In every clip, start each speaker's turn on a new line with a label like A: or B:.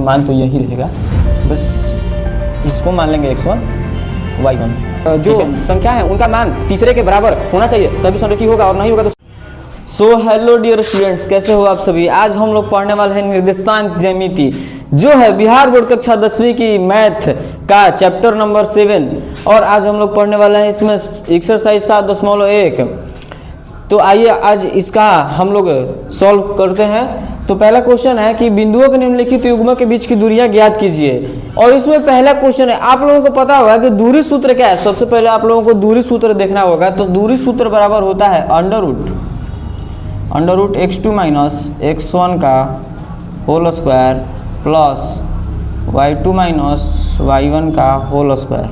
A: मान तो यही रहेगा, बस इसको मान लेंगे x1 y1।
B: जो संख्या है उनका मान तीसरे के बराबर होना चाहिए तभी संरेखी होगा, और नहीं होगा तो।
A: सो हेलो डियर स्टूडेंट्स, कैसे हो आप सभी। आज हम लोग पढ़ने वाले हैं निर्देशांक ज्यामिति, जो है बिहार बोर्ड कक्षा 10वीं की मैथ का चैप्टर नंबर 7। और आज हम लोग पढ़ने वाले हैं इसमें एक्सरसाइज 7.1। तो आइए आज इसका हम लोग सॉल्व करते हैं। तो पहला क्वेश्चन है कि बिंदुओं के निम्नलिखित युग्मों के बीच की दूरियां ज्ञात कीजिए। और इसमें पहला क्वेश्चन है, आप लोगों को पता होगा कि दूरी सूत्र क्या है। सबसे पहले आप लोगों को दूरी सूत्र देखना होगा। तो दूरी सूत्र बराबर होता है under root x2 minus x1 का whole square plus y2 minus y1 का होल स्क्वायर।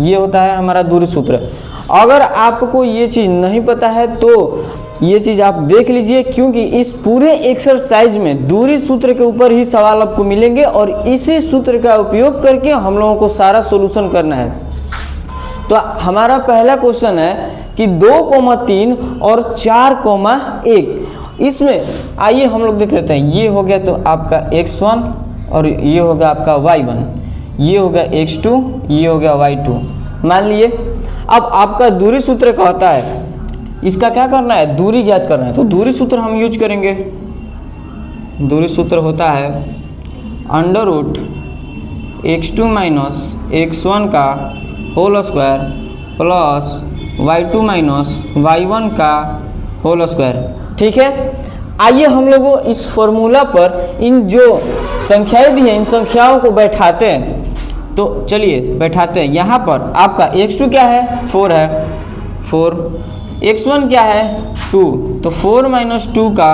A: ये होता है हमारा दूरी सूत्र। अगर आपको ये चीज़ नहीं पता है तो ये चीज़ आप देख लीजिए, क्योंकि इस पूरे एक्सरसाइज में दूरी सूत्र के ऊपर ही सवाल आपको मिलेंगे और इसी सूत्र का उपयोग करके हम लोगों को सारा सॉल्यूशन करना है। तो हमारा पहला क्वेश्चन है कि 2,3 और 4,1। इसमें आइए हम लोग देख लेते हैं। ये हो गया तो आपका x1 और ये हो गया आपका y1, ये हो गया x2, ये हो गया y2। मान लिए अब आपका दूरी सूत्र कहता है इसका क्या करना है, दूरी ज्ञात करना है। तो दूरी सूत्र हम यूज करेंगे। दूरी सूत्र होता है under root x2 minus x1 का whole square plus y2 minus y1 का होल स्क्वायर। ठीक है, आइए हम लोगों इस फॉर्मूला पर इन जो संख्याएं दी हैं इन संख्याओं को बैठाते हैं। तो चलिए बैठाते हैं। यहाँ पर आपका x2 क्या है, 4 है, 4। x1 क्या है, 2। तो 4 माइनस 2 का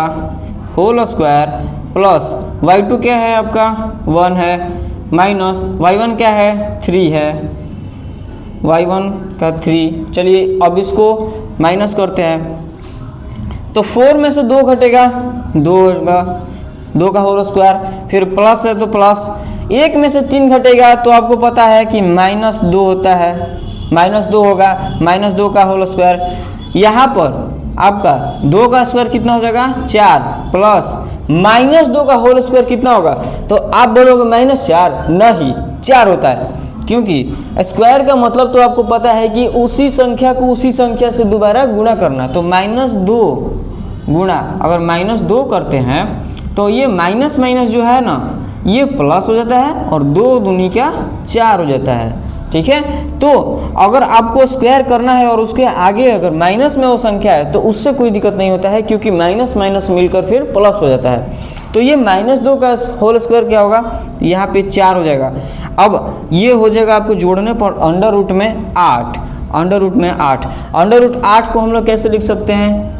A: होल स्क्वायर प्लस y2 क्या है आपका 1 है, माइनस y1 क्या है 3 है, y1 का 3। चलिए अब इसको माइनस करते हैं। तो 4 में से 2 घटेगा, 2 होगा, 2 का होल स्क्वायर, फिर प्लस है तो प्लस। 1 में से 3 घटेगा तो आपको पता है कि -2 होता है, -2 होगा, -2 का होल स्क्वायर। यहाँ पर आपका 2 का स्क्वायर कितना हो जाएगा 4 प्लस -2 का होल स्क्वायर कितना होगा। तो आप बोलोगे -4, नहीं 4 होता है, क्योंकि स्क्वायर का मतलब तो आपको पता है कि उसी संख्या को उसी संख्या से दोबारा गुणा करना। तो -2 गुणा, अगर -2 करते हैं तो ये माइनस माइनस जो है ना ये प्लस हो जाता है और 2 दूनी का 4 हो जाता है। ठीक है, तो अगर आपको स्क्वायर करना है और उसके आगे अगर माइनस में वो संख्या है तो उससे कोई दिक्कत नहीं होता है, क्योंकि माइनस माइनस मिलकर फिर प्लस हो जाता है। तो ये -2 का होल स्क्वायर क्या होगा, यहाँ पे 4 हो जाएगा। अब ये हो जाएगा आपको जोड़ने पर अंडर रूट में 8, अंडर रूट में 8। अंडर रूट 8 को हम लोग कैसे लिख सकते हैं,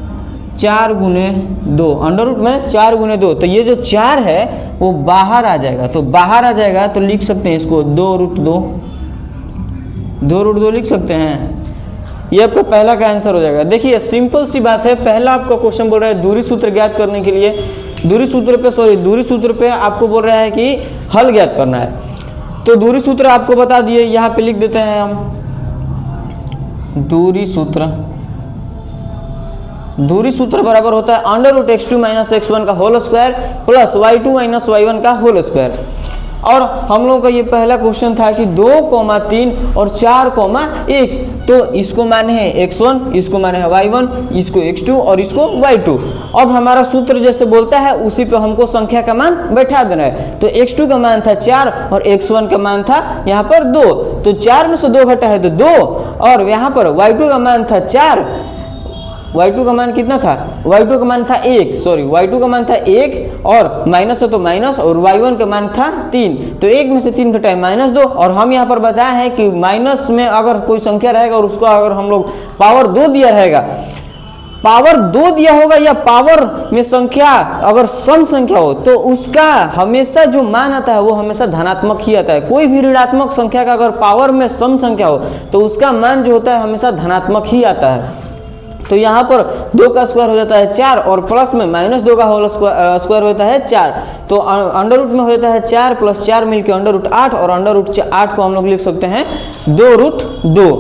A: 4 गुने 2, अंडर रूट में 4 गुने 2। तो ये जो 4 है वो बाहर आ जाएगा। तो बाहर आ जाएगा तो लिख सकते हैं इसको 2 रूट 2 लिख सकते हैं। ये आपका पहला का आंसर हो जाएगा। देखिए सिंपल सी बात है। पहला आपका क्वेश्चन बोल रहा है दूरी सूत्र ज्ञात करने के लिए, दूरी सूत्र पे आपको बोल रहा है कि हल ज्ञात करना है। तो दूरी सूत्र आपको बता दिए, यहाँ पे लिख देते हैं हम। दूरी सूत्र बराबर होता है under root x2 minus x1 का whole square plus y2 minus y1 का होल स्क्वायर। और हम लोगों का ये पहला क्वेश्चन था कि 2,3 और 4,1। तो इसको माने हैं x1, इसको माने हैं y1, इसको x2 और इसको y2। अब हमारा सूत्र जैसे बोलता है उसी पे हमको संख्या का मान बैठा देना है। तो x2 का मान था 4 और x1 का मान था यहाँ पर 2। तो 4 में से 2 घटा है तो 2, और यहाँ पर y2 का मान था 4, y2 का मान कितना था, y2 का मान था 1, y2 का मान था 1 और माइनस है तो माइनस, और y1 का मान था 3। तो 1 में से 3 घटाए -2। और हम यहाँ पर बताया है कि माइनस में अगर कोई संख्या रहेगा और उसको अगर हम लोग पावर 2 दिया रहेगा, पावर 2 दिया होगा या पावर में संख्या अगर सम संख्या हो तो उसका हमेशा जो मान आता है वो हमेशा धनात्मक ही आता है। कोई भी ऋणात्मक संख्या का अगर पावर में सम संख्या हो तो उसका मान जो होता है हमेशा धनात्मक ही आता है। तो यहाँ पर 2 का स्क्वायर हो जाता है 4 और प्लस में -2 का होल स्क्वायर होता है 4। तो अंडर रूट में हो जाता है 4 + 4 मिलकर अंडर रूट 8, और अंडर रूट 8 को हम लोग लिख सकते हैं 2 रूट 2।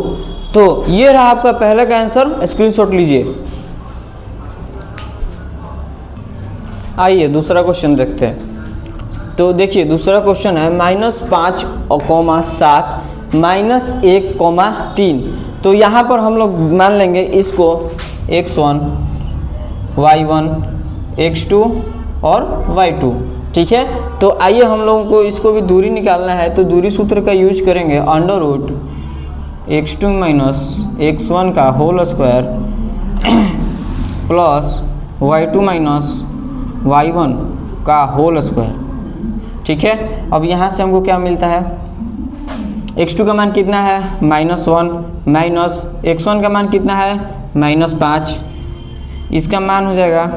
A: तो ये रहा आपका पहले का आंसर, स्क्रीनशॉट लीजिए। आइए दूसरा क्वेश्चन देखते हैं। तो देखिए दूसरा क्वेश्चन है -5 और -7 -1, तो यहाँ पर हम लोग मान लेंगे इसको x1 y1 x2 और y2, ठीक है। तो आइए हम लोगों को इसको भी दूरी निकालना है, तो दूरी सूत्र का यूज करेंगे √x2 - x1 का whole square plus y2 - y1 का होल स्क्वायर, ठीक है। अब यहाँ से हमको क्या मिलता है, x2 का मान कितना है -1 माइनस x1 का मान कितना है -5, इसका मान हो जाएगा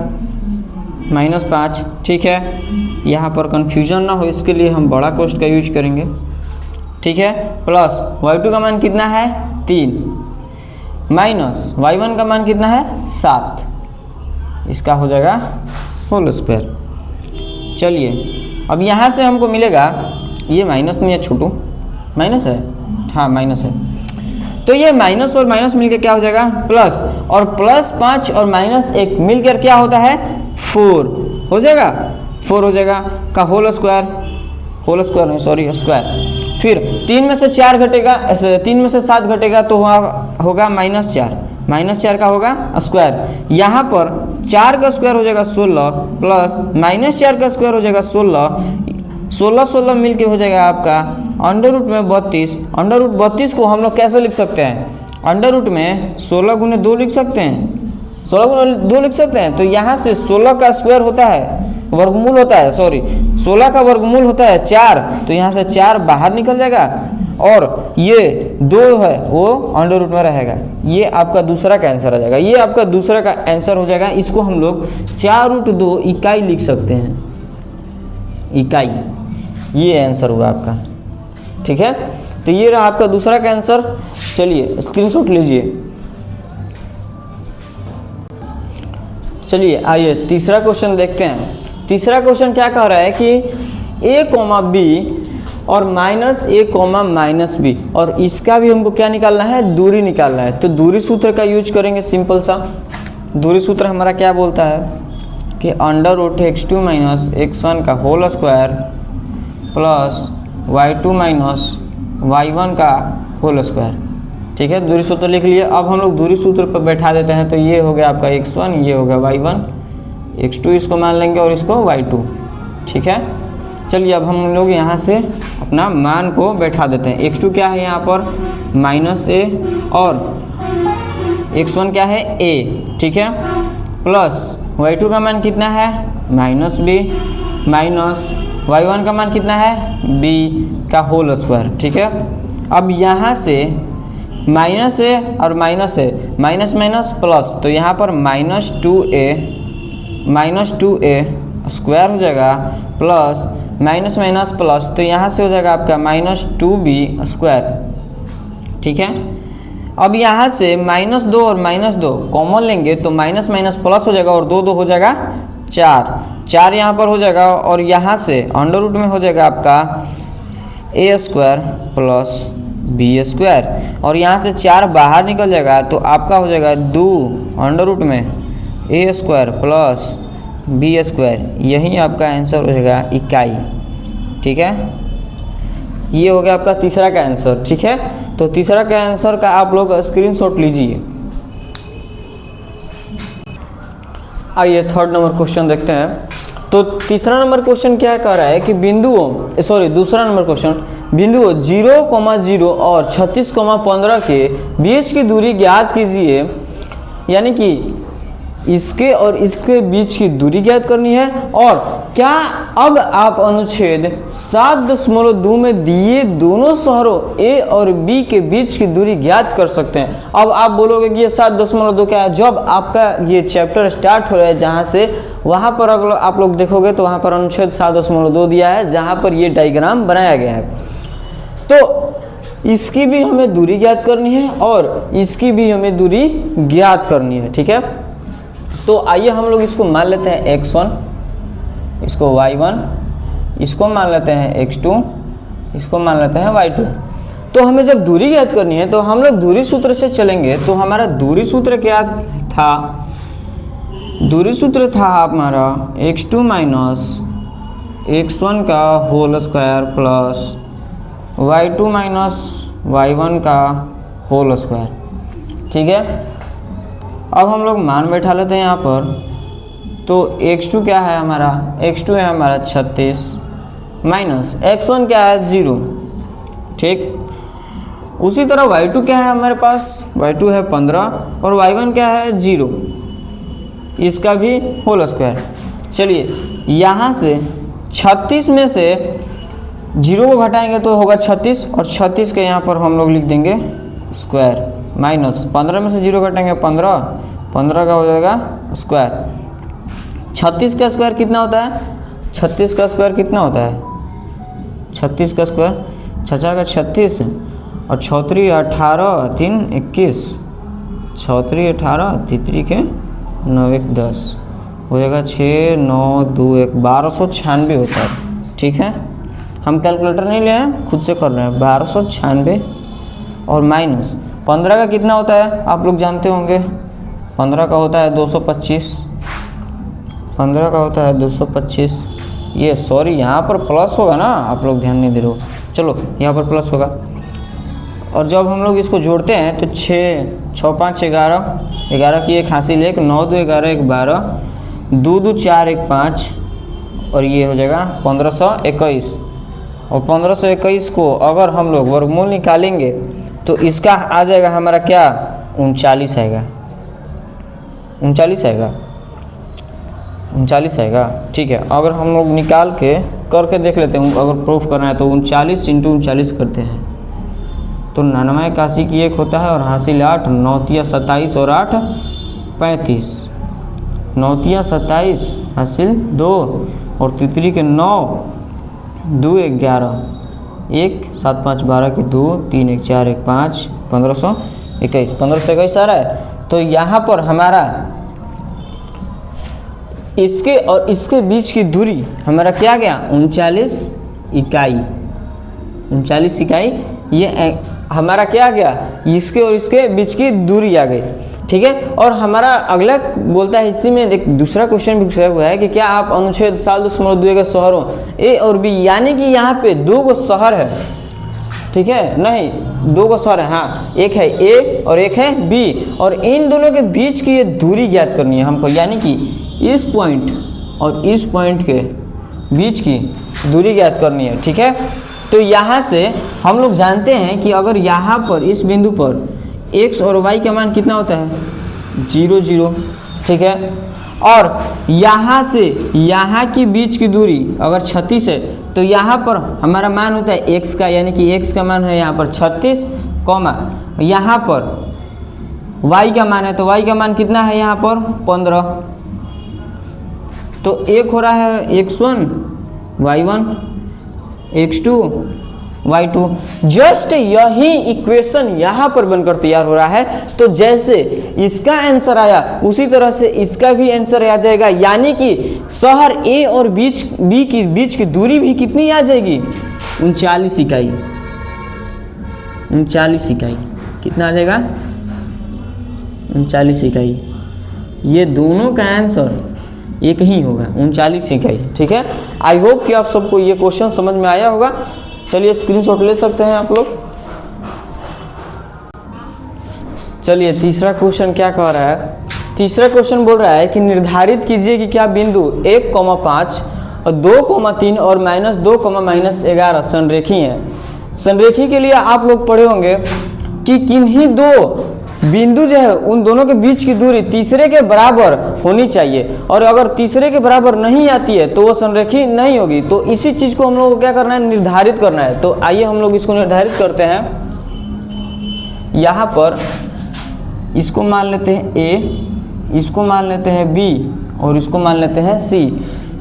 A: -5, ठीक है। यहाँ पर कन्फ्यूजन ना हो इसके लिए हम बड़ा कोष्ठ का यूज करेंगे, ठीक है। प्लस y2 का मान कितना है 3 माइनस y1 का मान कितना है 7, इसका हो जाएगा होल स्क्वायर। चलिए अब यहाँ से हमको मिलेगा, ये माइनस नहीं है छोटू, माइनस है, हाँ माइनस है, तो ये माइनस और माइनस मिलकर क्या हो जाएगा प्लस, और +5 और -1 मिलकर क्या होता है 4 हो जाएगा, 4 हो जाएगा का होल स्क्वायर नहीं सॉरी स्क्वायर। फिर 3 में से 4 घटेगा, 3 में से 7 घटेगा तो होगा -4 का होगा स्क्वायर। यहाँ पर 4 का स्क्वायर हो जाएगा 16 प्लस -4 का स्क्वायर हो जाएगा 16 मिल के हो जाएगा आपका √32। √32 को हम लोग कैसे लिख सकते हैं, √ में 16 × 2 लिख सकते हैं, 16 × 2 लिख सकते हैं। तो यहाँ से 16 का स्क्वायर होता है, वर्गमूल होता है, सॉरी 16 का वर्गमूल होता है 4, तो यहाँ से 4 बाहर निकल जाएगा और ये 2 है वो √ में रहेगा। ये आपका दूसरा का आंसर आ जाएगा, ये आपका दूसरा का आंसर हो जाएगा। इसको हम लोग 4√2 इकाई लिख सकते हैं, इकाई, ये आंसर हुआ आपका, ठीक है। तो ये रहा आपका दूसरा का आंसर। चलिए स्क्रीनशॉट लीजिए। चलिए आइए तीसरा क्वेश्चन देखते हैं। तीसरा क्वेश्चन क्या कह रहा है कि a, b और -a, -b, और इसका भी हमको क्या निकालना है, दूरी निकालना है। तो दूरी सूत्र का यूज करेंगे, सिंपल सा दूरी सूत्र हमारा क्या बोलता है कि √x2 - x1 का whole square plus y2 - y1 का होल स्क्वायर, ठीक है। दूरी सूत्र लिख लिए। अब हम लोग दूरी सूत्र पर बैठा देते हैं, तो ये हो गया आपका x1, ये हो गया y1, x2 इसको मान लेंगे और इसको y2, ठीक है। चलिए अब हम लोग यहाँ से अपना मान को बैठा देते हैं। x2 क्या है यहाँ पर -a और x1 क्या है a, ठीक है, प्लस y2 का मान कितना है -b माइनस y1 का मान कितना है b का होल स्क्वायर, ठीक है। अब यहाँ से माइनस है और माइनस है, माइनस माइनस प्लस, तो यहाँ पर -2a स्क्वायर हो जाएगा प्लस माइनस माइनस प्लस, तो यहाँ से हो जाएगा आपका -2b स्क्वायर, ठीक है। अब यहाँ से -2 और -2 कॉमन लेंगे तो माइनस माइनस प्लस हो जाएगा और 2 हो जाएगा 4 यहाँ पर हो जाएगा, और यहाँ से √ में हो जाएगा आपका a square plus b square, और यहाँ से 4 बाहर निकल जाएगा तो आपका हो जाएगा 2 √ में a square plus b square, यही आपका आंसर हो जाएगा इकाई, ठीक है। ये हो गया आपका तीसरा का आंसर, ठीक है। तो तीसरा का आंसर का आप लोग स्क्रीनशॉट लीजिए। आइए थर्ड नंबर क्वेश्चन देखते हैं। तो तीसरा नंबर क्वेश्चन क्या कह रहा है कि दूसरा नंबर क्वेश्चन बिंदुओं 0,0 और 36,15 के बीच की दूरी ज्ञात कीजिए, यानी कि इसके और इसके बीच की दूरी ज्ञात करनी है। और क्या अब आप अनुच्छेद 7.2 में दिए दोनों शहरों A और B के बीच की दूरी ज्ञात कर सकते हैं। अब आप बोलोगे कि ये 7.2 क्या है, जब आपका ये चैप्टर स्टार्ट हो रहा है जहाँ से, वहाँ पर अगर आप लोग देखोगे तो वहाँ पर अनुच्छेद 7.2 दिया है, जहाँ पर ये डायग्राम बनाया गया है। तो इसकी भी हमें दूरी ज्ञात करनी है और इसकी भी हमें दूरी ज्ञात करनी है, ठीक है। तो आइए हम लोग इसको मान लेते हैं x1, इसको y1, इसको मान लेते हैं x2, इसको मान लेते हैं y2। तो हमें जब दूरी ज्ञात करनी है तो हम लोग दूरी सूत्र से चलेंगे। तो हमारा दूरी सूत्र क्या था, दूरी सूत्र था हमारा x2 - x1 का whole square plus y2 minus y1 का होल स्क्वायर। ठीक है, अब हम लोग मान बैठा लेते हैं यहाँ पर। तो x2 क्या है हमारा, x2 है हमारा 36 माइनस x1 क्या है 0। ठीक, उसी तरह y2 क्या है हमारे पास, y2 है 15 और y1 क्या है 0, इसका भी होल स्क्वायर। चलिए यहाँ से 36 में से 0 को घटाएंगे तो होगा 36 और 36 के यहाँ पर हम लोग लिख देंगे स्क्वायर माइनस 15 में से 0 घटाएंगे 15 का हो जाएगा स्क्वायर। 36 का स्क्वायर कितना होता है, 36 का स्क्वायर कितना होता है, 36 का स्क्वायर 6 का 36 और 6 18 3 21, 6 18 3 के 9 1 10 हो जाएगा 6 9 2 1 1296 होता है। ठीक है, हम कैलकुलेटर नहीं ले हैं, खुद से कर रहे हैं। 1296 और माइनस 15 का कितना होता है आप लोग जानते होंगे, 15 का होता है 225, 15 का होता है 225। ये सॉरी यहाँ पर प्लस होगा ना, आप लोग ध्यान नहीं दे रहे हो, चलो यहाँ पर प्लस होगा। और जब हम लोग इसको जोड़ते हैं तो 6 6 5 11, 11 की 1 हासिल 1, 9 2 11 1 12, 2 2 4 1 5 और ये हो जाएगा 1521। और 1521 को अगर हम लोग वर्गमूल निकालेंगे तो इसका आ जाएगा हमारा क्या, 39 आएगा, 39 आएगा, 39 आएगा। ठीक है, अगर हम लोग निकाल के करके देख लेते हैं, अगर प्रूफ करना है तो 39 × 39 करते हैं तो 99 81 की 1 होता है और हासिल 8, 9 तिया 27 और 8 35, 9 तिया 27 हासिल 2 और तितरी के 9 2 11 1 7 5 12 के 2 3 1 4 1 5 1521, 1521 आ रहा है। तो यहाँ पर हमारा इसके और इसके बीच की दूरी हमारा क्या गया, 39 इकाई, 39 इकाई। ये हमारा क्या गया, इसके और इसके बीच की दूरी आ गई। ठीक है, और हमारा अगला बोलता है इसी में एक दूसरा क्वेश्चन भी पूछा हुआ है कि क्या आप अनुच्छेद 7.2 के शहरों ए और बी, यानी कि यहाँ पे 2 गो शहर है। ठीक है, नहीं 2 गो शहर है, हाँ, एक है ए और एक है बी, और इन दोनों के बीच की ये दूरी ज्ञात करनी है हमको, यानी कि इस पॉइंट और इस पॉइंट के बीच की दूरी ज्ञात करनी है। ठीक है, तो यहाँ से हम लोग जानते हैं कि अगर यहाँ पर इस बिंदु पर x और y का मान कितना होता है, 0 0। ठीक है, और यहाँ से यहाँ की बीच की दूरी अगर 36 है तो यहाँ पर हमारा मान होता है x का, यानी कि x का मान है यहाँ पर 36, यहाँ पर y का मान है तो y का मान कितना है यहाँ पर 15। तो एक हो रहा है x1 y1 x2 y2। Just यही इक्वेशन यहाँ पर बनकर तैयार हो रहा है। तो जैसे इसका आंसर आया उसी तरह से इसका भी आंसर आ जाएगा, यानी कि शहर ए और बी की बीच की दूरी भी कितनी आ जाएगी, 39 इकाई, 39 इकाई। कितना आ जाएगा, 39 इकाई। ये दोनों का आंसर एक ही होगा, 39 इकाई। ठीक है, आई होप कि आप सबको ये क्वेश्चन समझ में आया होगा। चलिए स्क्रीनशॉट ले सकते हैं आप लोग। चलिए तीसरा क्वेश्चन क्या कह रहा है, तीसरा क्वेश्चन बोल रहा है कि निर्धारित कीजिए कि क्या बिंदु 1,5 और 2,3 और -2, -11 संरेखी हैं। संरेखी के लिए आप लोग पढ़े होंगे कि किन्हीं दो बिंदु जो है उन दोनों के बीच की दूरी तीसरे के बराबर होनी चाहिए, और अगर तीसरे के बराबर नहीं आती है तो वो संरेखी नहीं होगी। तो इसी चीज़ को हम लोग को क्या करना है, निर्धारित करना है। तो आइए हम लोग इसको निर्धारित करते हैं। यहाँ पर इसको मान लेते हैं ए, इसको मान लेते हैं बी और इसको मान लेते हैं सी।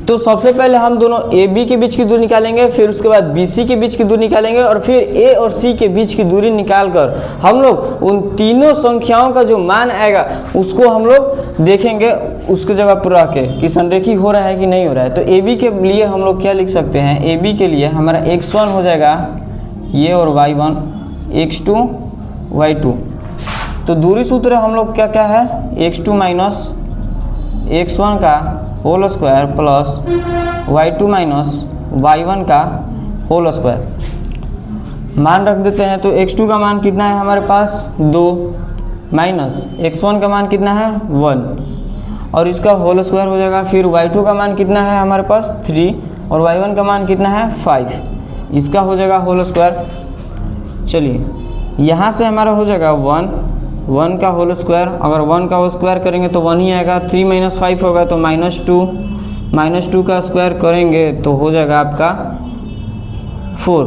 A: तो सबसे पहले हम दोनों ए बी के बीच की दूरी निकालेंगे, फिर उसके बाद बी सी के बीच की दूरी निकालेंगे, और फिर ए और सी के बीच की दूरी निकालकर हम लोग उन तीनों संख्याओं का जो मान आएगा उसको हम लोग देखेंगे उसके जगह पर रख के कि संरेखी हो रहा है कि नहीं हो रहा है। तो ए बी के लिए हम लोग क्या लिख सकते हैं, ए बी के लिए हमारा x1 हो जाएगा ये और y1, x2 y2। तो दूरी सूत्र हम लोग क्या क्या है, x2 माइनस x1 का whole square plus y2 minus y1 का होल स्क्वायर। मान रख देते हैं तो x2 का मान कितना है हमारे पास 2 माइनस x1 का मान कितना है 1 और इसका होल स्क्वायर हो जाएगा। फिर y2 का मान कितना है हमारे पास 3 और y1 का मान कितना है 5, इसका हो जाएगा होल स्क्वायर। चलिए यहाँ से हमारा हो जाएगा 1 का होल स्क्वायर, अगर 1 का होल स्क्वायर करेंगे तो 1 ही आएगा, 3 माइनस 5 होगा तो -2 का स्क्वायर करेंगे तो हो जाएगा आपका 4,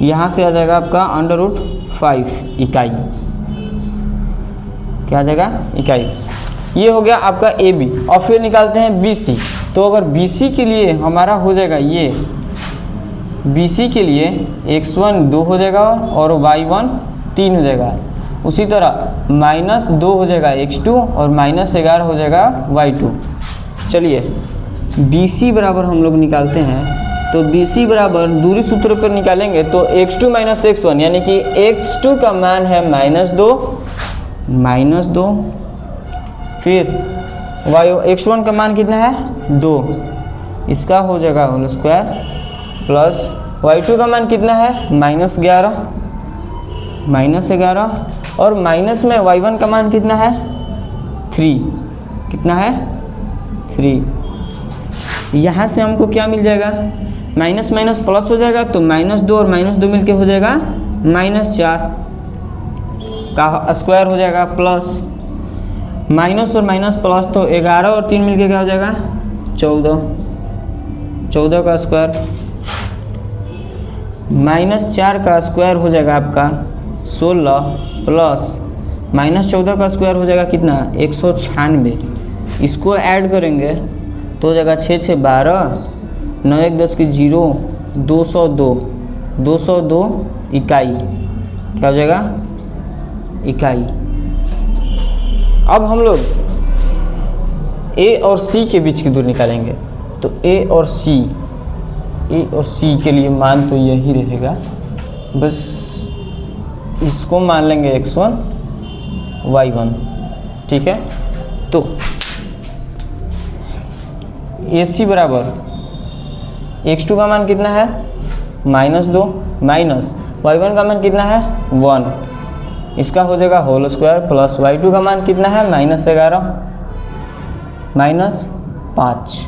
A: यहाँ से आ जाएगा आपका √5 इकाई। क्या आ जाएगा इकाई। ये हो गया आपका AB। और फिर निकालते हैं BC। तो अगर BC के लिए हमारा हो जाएगा ये, BC के लिए x1 2 हो जाएगा और y1 3 हो जाएगा। उसी तरह -2 हो जाएगा x2 और -11 हो जाएगा y2। चलिए BC बराबर हम लोग निकालते हैं, तो BC बराबर दूरी सूत्र पर निकालेंगे तो x2 माइनस x1 यानी कि x2 का मान है -2, फिर x1 का मान कितना है 2, इसका हो जाएगा होल स्क्वायर प्लस y2 का मान कितना है -11 और माइनस में y1 का मान कितना है 3, कितना है 3। यहाँ से हमको क्या मिल जाएगा, माइनस माइनस प्लस हो जाएगा तो -2 और -2 मिलके हो जाएगा -4 का स्क्वायर हो जाएगा प्लस माइनस और माइनस प्लस तो 11 और 3 मिलके क्या हो जाएगा 14 का स्क्वायर, -4 का स्क्वायर हो जाएगा आपका 16 प्लस -14 का स्क्वायर हो जाएगा कितना 196। इसको ऐड करेंगे तो हो जाएगा 6 6 12, 9 1 10 की 0, 202 इकाई। क्या हो जाएगा इकाई। अब हम लोग A और C के बीच की दूरी निकालेंगे, तो A और C के लिए मान तो यही रहेगा, बस इसको मान लेंगे x1 y1, ठीक है। तो AC बराबर x2 का मान कितना है -2 माइनस y1 का मान कितना है 1, इसका हो जाएगा होल स्क्वायर प्लस y2 का मान कितना है -11 -5,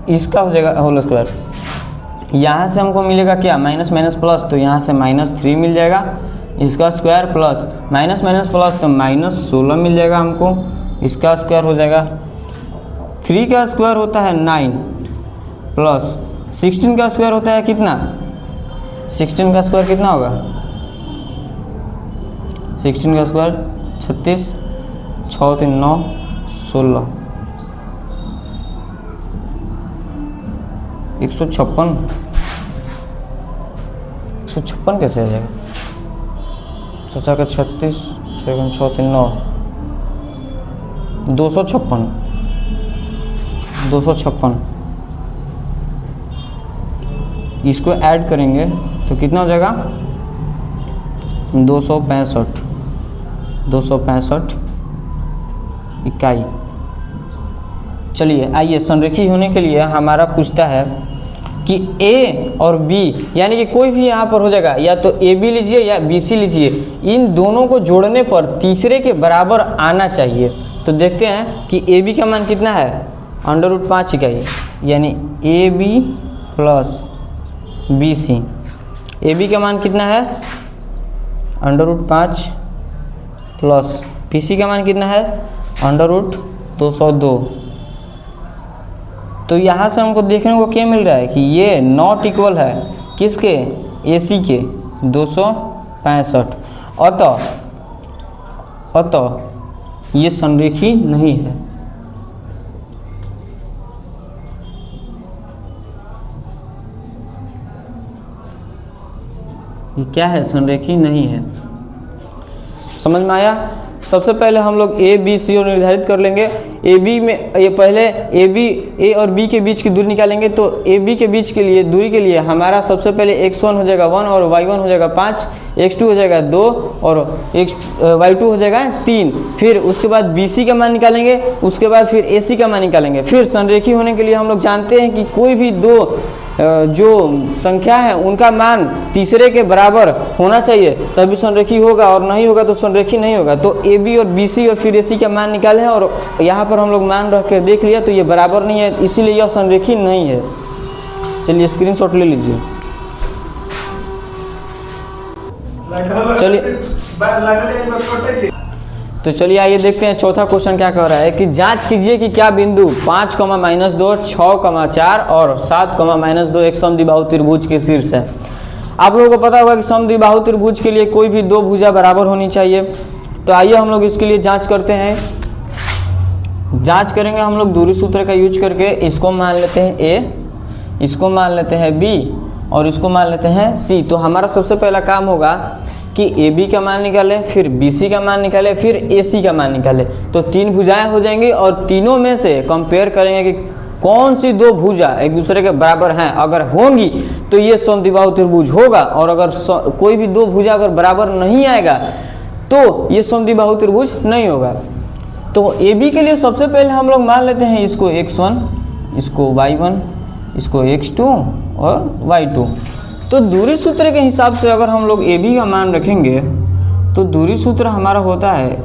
A: इसका हो जाएगा होल स्क्वायर। यहाँ से हमको मिलेगा क्या माइनस माइनस प्लस, तो यहाँ से -3 मिल जाएगा, इसका square plus minus minus plus तो -16 मिल जाएगा हमको, इसका स्क्वायर हो जाएगा। 3 का स्क्वायर होता है 9 प्लस 16 का स्क्वायर होता है कितना, 16 का स्क्वायर कितना होगा 16 का स्क्वायर 36, 6 3 9 16, 156 कैसे आ जाएगा, सोचा का 36 6 6 3 9 256, इसको ऐड करेंगे तो कितना हो जाएगा 265 इकाई। चलिए आइए, संरेखी होने के लिए हमारा पूछता है कि A और B यानी कि कोई भी यहाँ पर हो जाएगा, या तो AB लीजिए या BC लीजिए, इन दोनों को जोड़ने पर तीसरे के बराबर आना चाहिए। तो देखते हैं कि AB का मान कितना है √5 इकाई, यानी AB प्लस BC। AB का मान कितना है √5 प्लस BC का मान कितना है √202। तो यहाँ से हमको देखने को क्या मिल रहा है कि ये नॉट इक्वल है किसके, AC के 265। अतः ये संरेखी नहीं है। ये क्या है, संरेखी नहीं है। समझ में आया। सबसे पहले हम लोग A B C निर्धारित कर लेंगे। AB में ये पहले A और B के बीच की दूरी निकालेंगे। तो AB के बीच के लिए दूरी के लिए हमारा सबसे पहले x1 हो जाएगा 1 और y1 हो जाएगा 5, x2 हो जाएगा 2 और y2 हो जाएगा 3। फिर उसके बाद BC का मान निकालेंगे, उसके बाद फिर AC का मान निकालेंगे। फिर संरेखी होने के लिए हम लोग जानते हैं कि कोई भी दो जो संख्या है उनका मान तीसरे के बराबर होना चाहिए तभी संरेखी होगा, और नहीं होगा तो संरेखी नहीं होगा। तो AB और BC और फिर AC का मान निकाले हैं और यहाँ पर हम लोग मान रख कर देख लिया तो ये बराबर नहीं है, इसीलिए यह संरेखी नहीं है। चलिए स्क्रीनशॉट ले लीजिए। चलिए तो चलिए आइए देखते हैं चौथा क्वेश्चन क्या कह रहा है कि जांच कीजिए कि क्या बिंदु 5, -2, 6, 4 और 7, -2 एक समद्विबाहु त्रिभुज के शीर्ष है। आप लोगों को पता होगा कि समद्विबाहु त्रिभुज के लिए कोई भी दो भुजा बराबर होनी चाहिए। तो आइए हम लोग इसके लिए जांच करते हैं। जांच करेंगे हम लोग दूरी सूत्र का यूज करके। इसको मान लेते हैं A, इसको मान लेते हैं B और इसको मान लेते हैं C। तो हमारा सबसे पहला काम होगा कि AB का मान निकालें, फिर BC का मान निकालें, फिर AC का मान निकालें। तो 3 भुजाएं हो जाएंगी और तीनों में से कंपेयर करेंगे कि कौन सी दो भुजा एक दूसरे के बराबर हैं। अगर होंगी तो ये समद्विबाहु त्रिभुज होगा, और अगर कोई भी दो भुजा अगर बराबर नहीं आएगा तो ये समद्विबाहु त्रिभुज नहीं होगा। तो AB के लिए सबसे पहले हम लोग मान लेते हैं इसको x1, इसको y1, इसको x2 और y2। तो दूरी सूत्र के हिसाब से अगर हम लोग AB का मान रखेंगे तो दूरी सूत्र हमारा होता है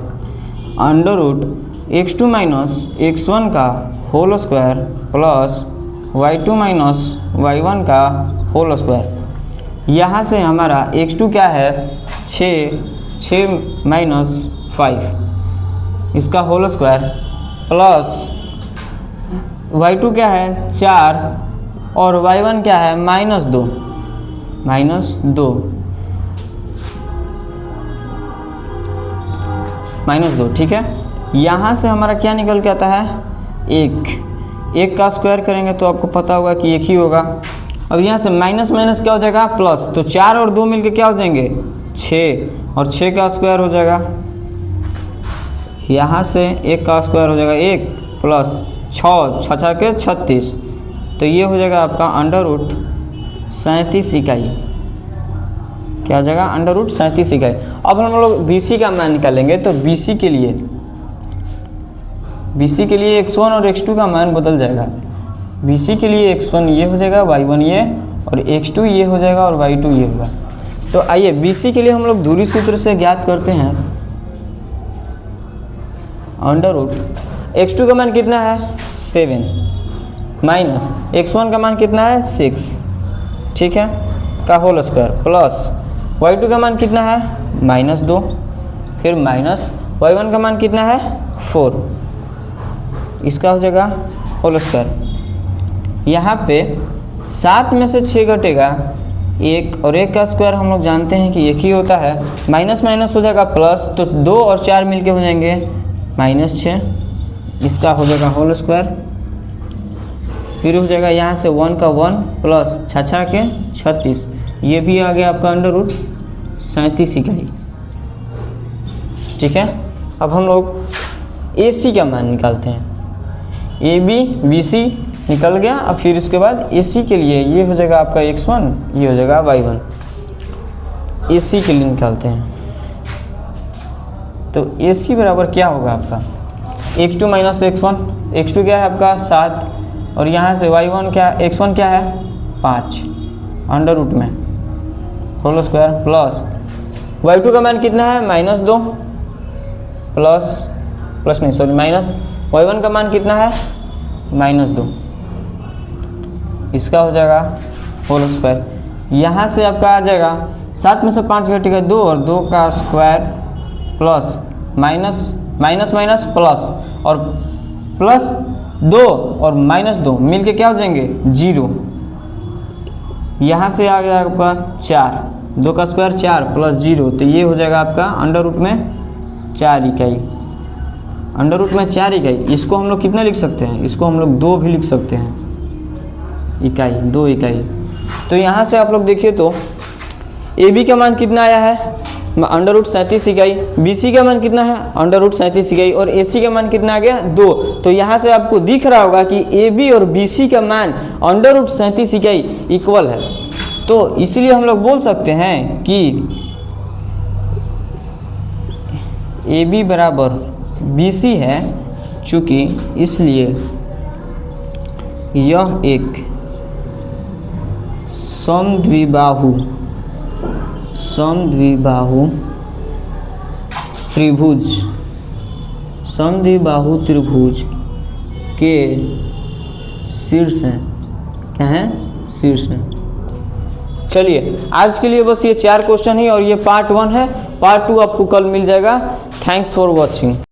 A: √x2 - x1 का whole square plus y2 - y1 का होल स्क्वायर। यहाँ से हमारा x2 क्या है 6 - 5 इसका होल स्क्वायर प्लस y2 क्या है 4 और y1 क्या है -2 -2, ठीक है। यहाँ से हमारा क्या निकल के आता है 1 का स्क्वायर करेंगे तो आपको पता होगा कि 1 ही होगा। अब यहाँ से माइनस क्या हो जाएगा प्लस, तो 4 और 2 मिलके क्या हो जाएंगे 6 और 6 का स्क्वायर हो जाएगा। यहाँ से 1 का स्क्वायर हो जाएगा 1 प्लस 6 के 36, तो ये हो जाएगा आपका √37 इकाई। क्या हो जाएगा √37 इकाई। अब हम लोग BC का मान निकालेंगे तो BC के लिए x1 और x2 का मान बदल जाएगा। BC के लिए x1 ये हो जाएगा, y1 ये, और x2 ये हो जाएगा और y2 ये होगा। तो आइए BC के लिए हम लोग दूरी सूत्र से ज्ञात करते हैं √x2 का मान कितना है 7 माइनस x1 का मान कितना है 6, ठीक है, का होल स्क्वायर प्लस y2 का मान कितना है -2, फिर माइनस y1 का मान कितना है 4, इसका हो जाएगा होल स्क्वायर। यहाँ पे 7 में से 6 घटेगा 1 और 1 का स्क्वायर हम लोग जानते हैं कि 1 ही होता है। माइनस हो जाएगा प्लस, तो 2 और 4 मिलके हो जाएंगे -6, इसका हो जाएगा होल स्क्वायर। फिर हो जाएगा यहाँ से 1 का 1 प्लस 6 के 36, ये भी आ गया आपका √37 इकाई, ठीक है। अब हम लोग AC का मान निकालते हैं। AB BC निकल गया। अब फिर इसके बाद AC के लिए ये हो जाएगा आपका x1, ये हो जाएगा y1। AC के लिए निकालते हैं तो AC बराबर क्या होगा आपका x2 - x1, x2 क्या है आपका 7 और यहाँ से y1 क्या x1 क्या है 5 √ में होल स्क्वायर प्लस y2 का मान कितना है -2 माइनस y1 का मान कितना है -2, इसका हो जाएगा होल स्क्वायर। यहाँ से आपका आ जाएगा 7 में से 5 घटेगा 2 और 2 का स्क्वायर प्लस माइनस प्लस और प्लस 2 और -2 मिलके क्या हो जाएंगे 0। यहाँ से आ गया आपका 4, 2 का स्क्वायर 4 प्लस 0, तो ये हो जाएगा आपका √ में 4 इकाई। √ में 4 इकाई, इसको हम लोग कितना लिख सकते हैं, इसको हम लोग 2 भी लिख सकते हैं, इकाई 2 इकाई। तो यहाँ से आप लोग देखिए तो AB का मान कितना आया है √37 इकाई, BC का मान कितना है √37 इकाई और AC का मान कितना आ गया 2। तो यहाँ से आपको दिख रहा होगा कि AB और BC का मान √37 इकाई इक्वल है। तो इसलिए हम लोग बोल सकते हैं कि ए बी बराबर बी सी है, चूँकि इसलिए यह एक समद्विबाहु त्रिभुज के शीर्ष हैं। क्या हैं? शीर्ष हैं। चलिए आज के लिए बस ये 4 क्वेश्चन ही और ये पार्ट 1 है। पार्ट 2 आपको कल मिल जाएगा। Thanks for watching.